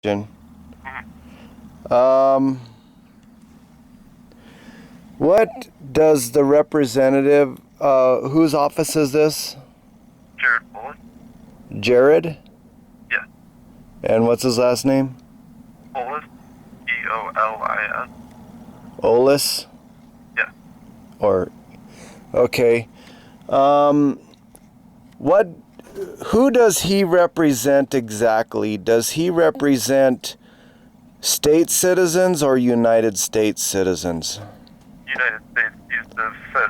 Um, what does the representative, whose office is this? Jerod Polis? Jerod? Yeah. And what's his last name? Polis? P-O-L-I-S? Olis? Yeah. Okay. Who does he represent exactly? Does he represent state citizens or United States citizens? United States.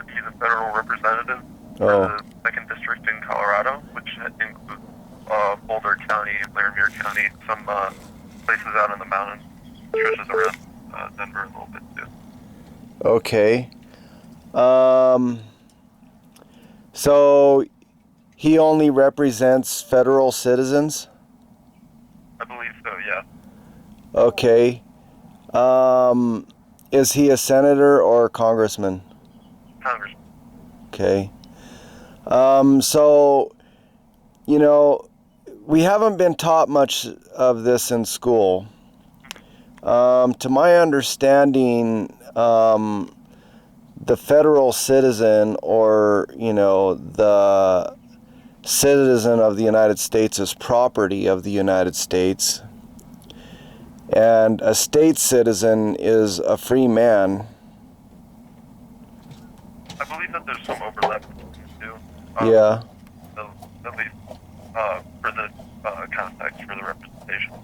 He's a federal representative for the 2nd District in Colorado, which includes Boulder County, Laramie County, some places out in the mountains, stretches around Denver a little bit too. Okay. So he only represents federal citizens? I believe so, yeah. Okay. Is he a senator or a congressman? Congressman. Okay. So, we haven't been taught much of this in school. To my understanding, the federal citizen, or, the citizen of the United States, is property of the United States. And a state citizen is a free man. I believe that there's some overlap too. Yeah. At least for the context for the representation.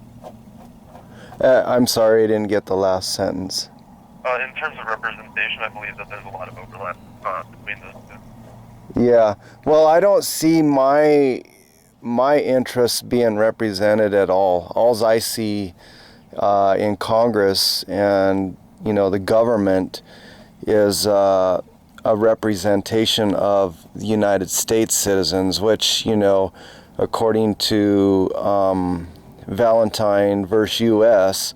I'm sorry, I didn't get the last sentence. In terms of representation, I believe that there's a lot of overlap between those two. Yeah. Well, I don't see my interests being represented at all. Alls I see in Congress and the government is a representation of the United States citizens, which according to Valentine versus U.S.,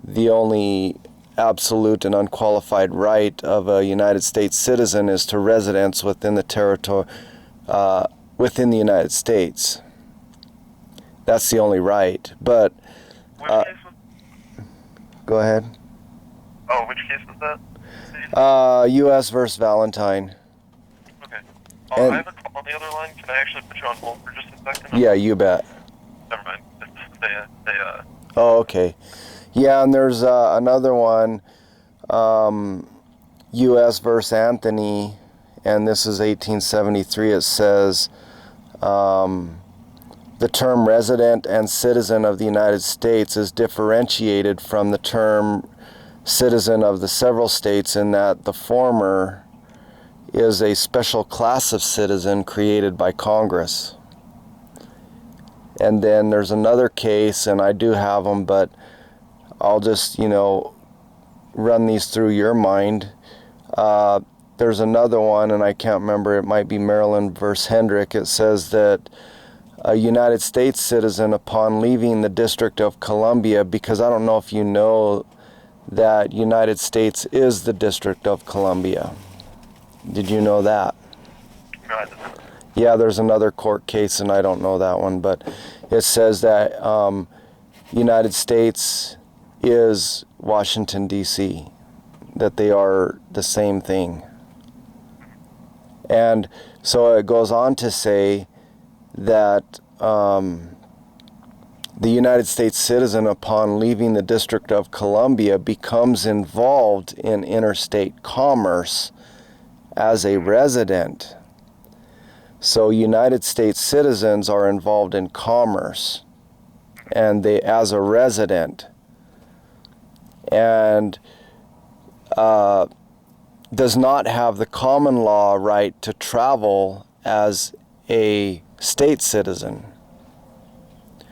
the only absolute and unqualified right of a United States citizen is to residence within the territory, within the United States. That's the only right. But which case was? Go ahead. Oh, which case was that? U.S. versus Valentine. Okay. I have a call on the other line. Can I actually put you on hold for just a second? Yeah, you bet. Never mind. Oh, okay. Yeah, and there's another one, U.S. versus Anthony, and this is 1873. It says, the term resident and citizen of the United States is differentiated from the term citizen of the several states in that the former is a special class of citizen created by Congress. And then there's another case, and I do have them, but I'll just, run these through your mind. There's another one, and I can't remember, it might be Maryland versus Hendrick. It says that a United States citizen, upon leaving the District of Columbia, because I don't know if you know that United States is the District of Columbia. Did you know that? No, I didn't. Yeah, there's another court case, and I don't know that one, but it says that United States is Washington, D.C., that they are the same thing. And so it goes on to say that the United States citizen, upon leaving the District of Columbia, becomes involved in interstate commerce as a resident. So United States citizens are involved in commerce, and they as a resident, and does not have the common law right to travel as a state citizen.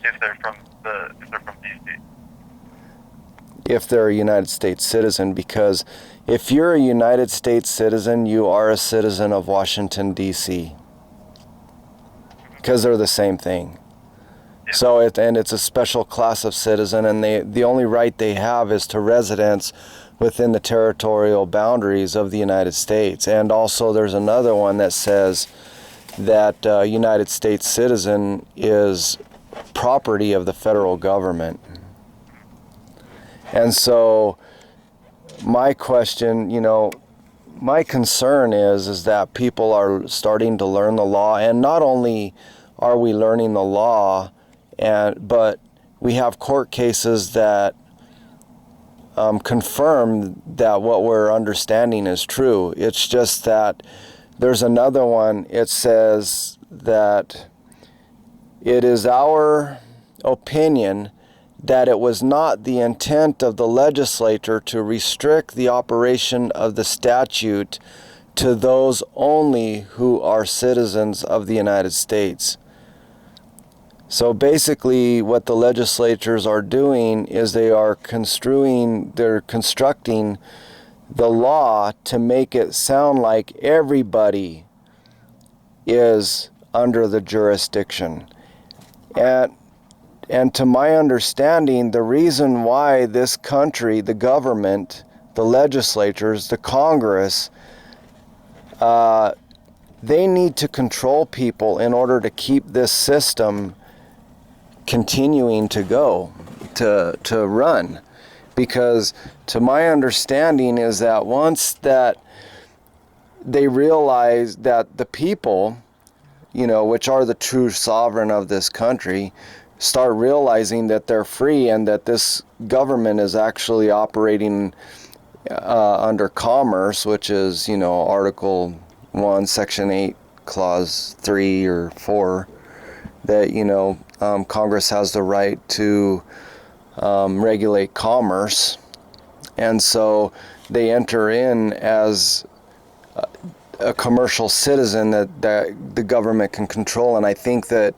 If they're from DC. If they're a United States citizen, because if you're a United States citizen, you are a citizen of Washington, D.C., because they're the same thing. Yeah. So it's a special class of citizen, and the only right they have is to residence within the territorial boundaries of the United States. And also there's another one that says that United States citizen is property of the federal government. And so my question, my concern is that people are starting to learn the law, and not only are we learning the law, but we have court cases that confirm that what we're understanding is true. It's just that there's another one. It says that it is our opinion that it was not the intent of the legislature to restrict the operation of the statute to those only who are citizens of the United States. So basically what the legislatures are doing is they're constructing the law to make it sound like everybody is under the jurisdiction. And to my understanding, the reason why this country, the government, the legislatures, the Congress, they need to control people in order to keep this system continuing to go, to run. Because to my understanding is that once that they realize that the people, which are the true sovereign of this country, start realizing that they're free and that this government is actually operating under commerce, which is, Article 1, Section 8, Clause 3 or 4, that, Congress has the right to regulate commerce. And so they enter in as a commercial citizen that the government can control. And I think that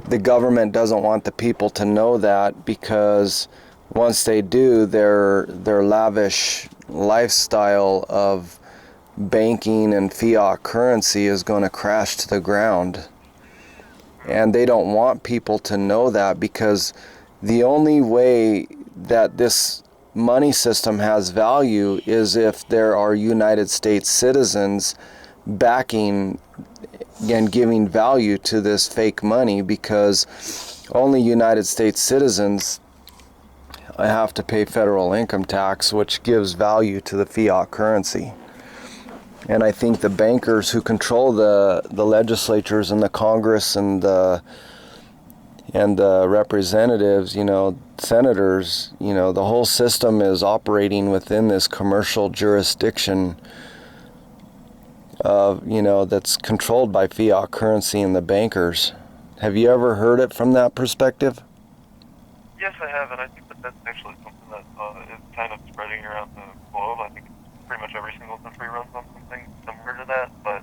the government doesn't want the people to know that, because once they do, their lavish lifestyle of banking and fiat currency is going to crash to the ground. And they don't want people to know that, because the only way that this money system has value is if there are United States citizens backing and giving value to this fake money, because only United States citizens have to pay federal income tax, which gives value to the fiat currency. And I think the bankers who control the legislatures and the Congress and the representatives, senators, the whole system is operating within this commercial jurisdiction of, that's controlled by fiat currency and the bankers. Have you ever heard it from that perspective? Yes, I have, and I think that that's actually something that is kind of spreading around the globe. I think pretty much every single country runs on something similar to that, but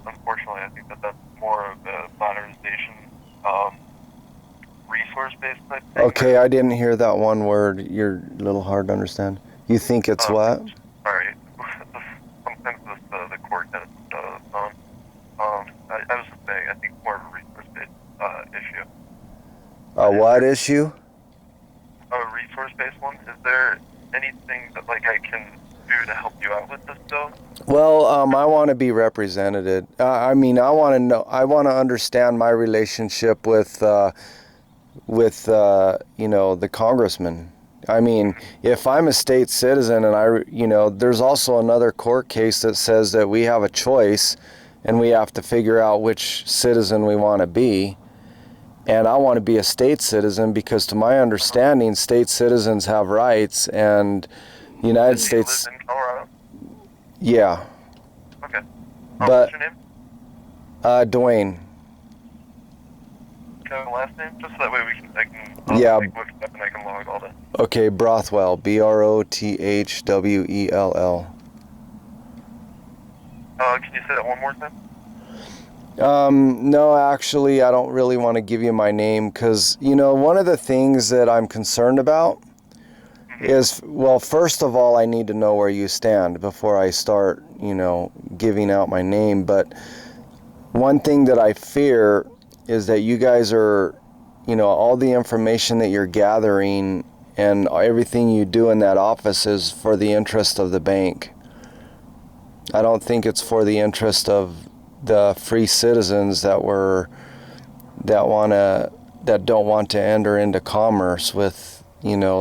unfortunately, I think that that's more of the modernization, resource-based type thing. Okay, I didn't hear that one word. You're a little hard to understand. You think it's what? Sorry. Sometimes the court kind of I was just saying, I think more of a resource-based issue. A what issue? A resource-based one. Is there anything that I can do to help you out with this, though? Well, I want to be represented. I want to know. I want to understand my relationship with the congressman. If I'm a state citizen and there's also another court case that says that we have a choice and we have to figure out which citizen we want to be. And I want to be a state citizen because, to my understanding, state citizens have rights, and United States. You live in Colorado? Yeah. Okay. But what's your name? Dwayne. Can I have a last name? Just so that way I can Yeah. look it up and I can log all that. Okay, Brothwell. Brothwell. Can you say that one more time? No, actually, I don't really want to give you my name because, one of the things that I'm concerned about is, well, first of all, I need to know where you stand before I start, giving out my name. But one thing that I fear is that you guys are, all the information that you're gathering and everything you do in that office is for the interest of the bank. I don't think it's for the interest of the free citizens that don't want to enter into commerce with,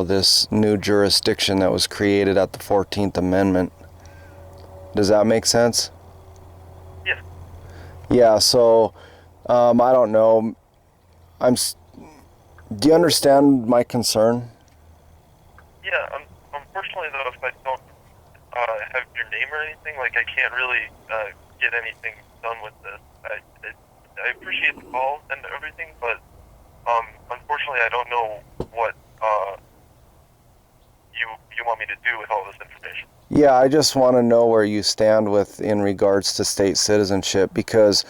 this new jurisdiction that was created at the 14th Amendment. Does that make sense? Yeah. Yeah, so I don't know. Do you understand my concern? Yeah, unfortunately though, if I don't have your name or anything, like I can't really get anything done with this. I appreciate the call and everything, but unfortunately I don't know what you want me to do with all this information. Yeah, I just want to know where you stand in regards to state citizenship, because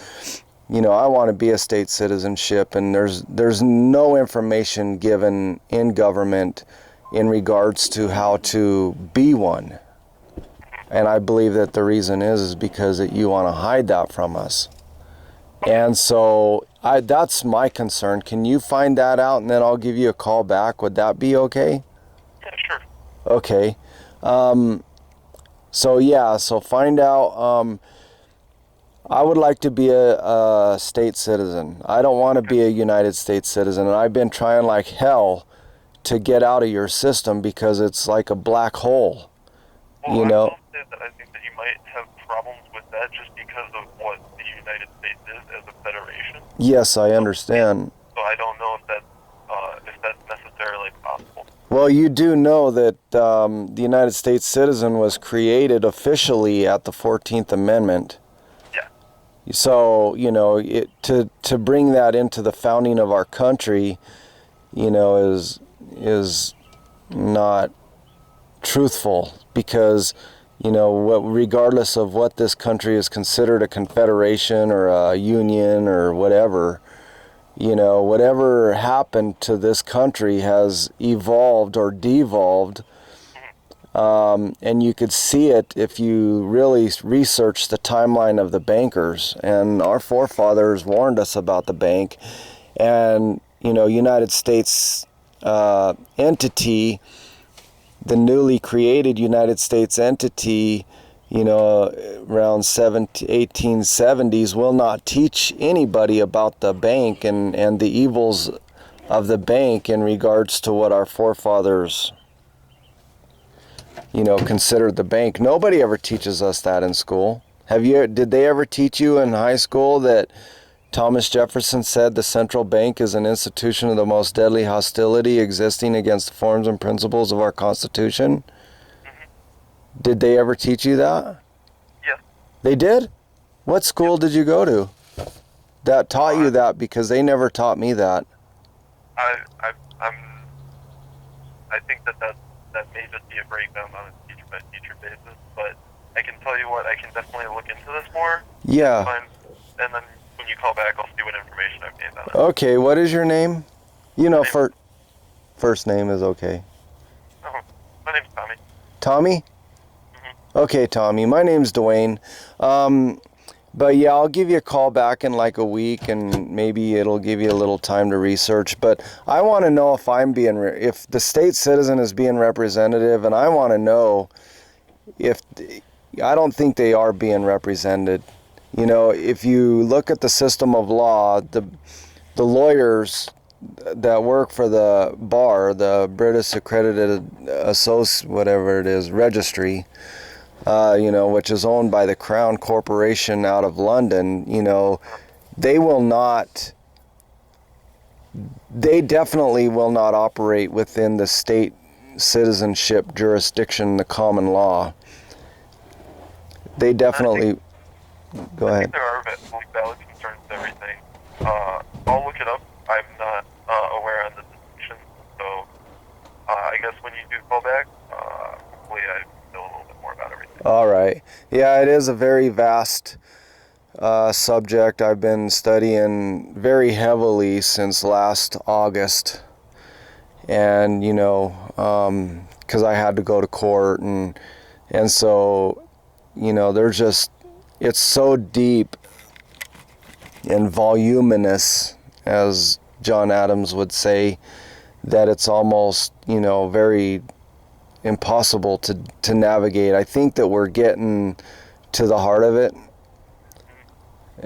I want to be a state citizenship, and there's no information given in government in regards to how to be one. And I believe that the reason is because that you want to hide that from us. And so that's my concern. Can you find that out, and then I'll give you a call back? Would that be okay? Yeah, sure. Okay. So find out. I would like to be a state citizen. I don't want to be a United States citizen, and I've been trying like hell to get out of your system because it's like a black hole. Well, I will say that I think that you might have problems with that just because of what the United States is as a federation. Yes, I understand. So I don't know if that's necessarily possible. Well, you do know that the United States citizen was created officially at the 14th Amendment. Yeah. So, to bring that into the founding of our country, is not truthful, because regardless of what this country is considered, a confederation or a union or whatever, whatever happened to this country has evolved or devolved. And you could see it if you really research the timeline of the bankers. And our forefathers warned us about the bank. And, United States entity, the newly created United States entity, around 1870s, will not teach anybody about the bank and the evils of the bank in regards to what our forefathers, considered the bank. Nobody ever teaches us that in school. Did they ever teach you in high school that Thomas Jefferson said the central bank is an institution of the most deadly hostility existing against the forms and principles of our Constitution? Mm-hmm. Did they ever teach you that? Yeah. They did? What school did you go to that taught you that? Because they never taught me that. I think that may just be a breakdown on a teacher-by-teacher basis, but I can tell you what, I can definitely look into this more. Yeah. And then when you call back, I'll see what information I've gained on it. Okay, what is your name? First name is okay. Oh, my name's Tommy. Tommy? Mm-hmm. Okay, Tommy. My name's Dwayne. But yeah, I'll give you a call back in like a week, and maybe it'll give you a little time to research. But I want to know if if the state citizen is being representative, and I want to know if I don't think they are being represented. If you look at the system of law, the lawyers that work for the bar, the British Accredited whatever it is, registry, which is owned by the Crown Corporation out of London, they definitely will not operate within the state citizenship jurisdiction, the common law. They definitely... Go ahead. I think there are valid concerns and everything. I'll look it up. I'm not aware on the distinction, so I guess when you do call back, hopefully I know a little bit more about everything. All right. Yeah, it is a very vast subject. I've been studying very heavily since last August, and because I had to go to court, and so there's just, it's so deep and voluminous, as John Adams would say, that it's almost, very impossible to navigate. I think that we're getting to the heart of it,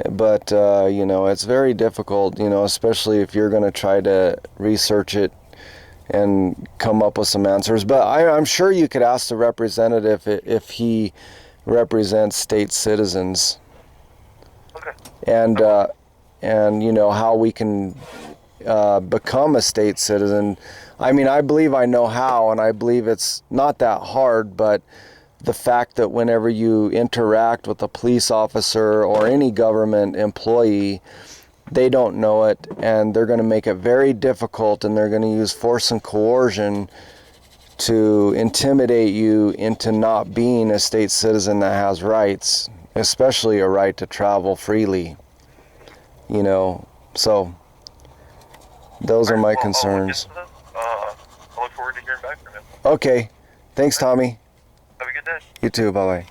but, it's very difficult, especially if you're going to try to research it and come up with some answers. But I'm sure you could ask the representative if he represents state citizens. Okay. And you know how we can become a state citizen. I mean, I believe I know how, and I believe it's not that hard, but the fact that whenever you interact with a police officer or any government employee, they don't know it, and they're going to make it very difficult, and they're going to use force and coercion to intimidate you into not being a state citizen that has rights, especially a right to travel freely. You know, so those are my concerns. I look forward to hearing back from you. Okay, thanks, Tommy. Have a good day. You too. Bye-bye.